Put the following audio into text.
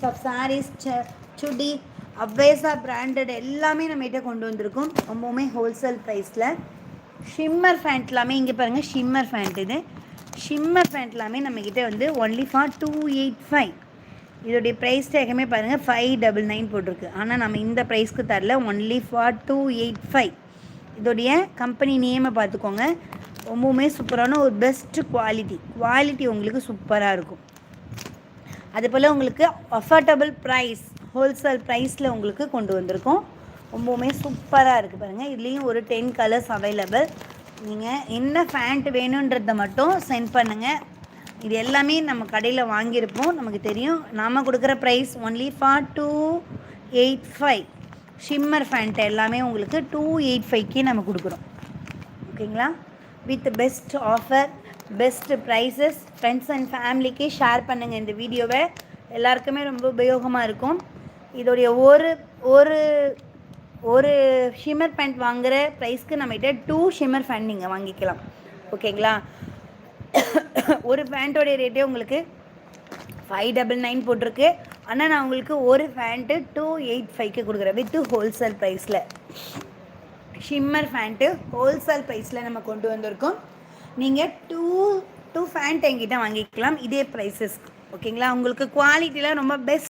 Of saris, chudi, அவ்வேசா branded எல்லாமே நம்மகிட்ட கொண்டு வந்திருக்கோம். ரொம்பவுமே ஹோல்சேல் ப்ரைஸில். ஷிம்மர் ஃபேண்ட் எல்லாமே இங்கே பாருங்கள், ஷிம்மர் ஃபேண்ட் இது. ஷிம்மர் ஃபேண்ட் எல்லாமே நம்மக்கிட்ட வந்து ஒன்லி ஃபார் 285. இதோடைய ப்ரைஸ் டேக்குமே பாருங்கள் 599 போட்டிருக்கு. ஆனால் நம்ம இந்த ப்ரைஸ்க்கு தரல, ஒன்லி ஃபார் 285. இதோடைய கம்பெனி நேமை பார்த்துக்கோங்க. ரொம்பவுமே சூப்பரான ஒரு பெஸ்ட்டு குவாலிட்டி உங்களுக்கு சூப்பராக இருக்கும். அதுபோல் உங்களுக்கு அஃபோர்டபுள் ப்ரைஸ், ஹோல்சேல் ப்ரைஸில் உங்களுக்கு கொண்டு வந்திருக்கோம். ரொம்பவுமே சூப்பராக இருக்குது பாருங்கள். இதுலேயும் ஒரு 10 கலர்ஸ் அவைலபிள். நீங்கள் என்ன ஃபேண்ட் வேணுன்றதை மட்டும் சென்ட் பண்ணுங்கள். இது எல்லாமே நம்ம கடையில் வாங்கியிருப்போம், நமக்கு தெரியும். நாம் கொடுக்குற price only for 285. Shimmer pant எல்லாமே உங்களுக்கு 285க்கு நம்ம கொடுக்குறோம். ஓகேங்களா? With best offer, best prices. Friends and ஃபேமிலிக்கு ஷேர் பண்ணுங்கள் இந்த வீடியோவை. எல்லாருக்குமே ரொம்ப உபயோகமாக இருக்கும். இதோடைய ஒரு ஷிம்மர் பேண்ட் வாங்குகிற ப்ரைஸ்க்கு நம்மகிட்ட 2 ஷிம்மர் பேண்ட் நீங்கள் வாங்கிக்கலாம். ஓகேங்களா? ஒரு பேண்ட்டோடைய ரேட்டே உங்களுக்கு 599 போட்டிருக்கு. ஆனால் நான் உங்களுக்கு ஒரு பேண்ட்டு 285க்கு கொடுக்குறேன் வித் ஹோல்சேல் ப்ரைஸில். ஷிம்மர் பேண்ட்டு ஹோல்சேல் ப்ரைஸில் நம்ம கொண்டு வந்திருக்கோம். நீங்கள் டூ பேண்ட் என்கிட்ட வாங்கிக்கலாம் இதே ப்ரைஸஸ். ஓகேங்களா? உங்களுக்கு குவாலிட்டியில் ரொம்ப பெஸ்ட்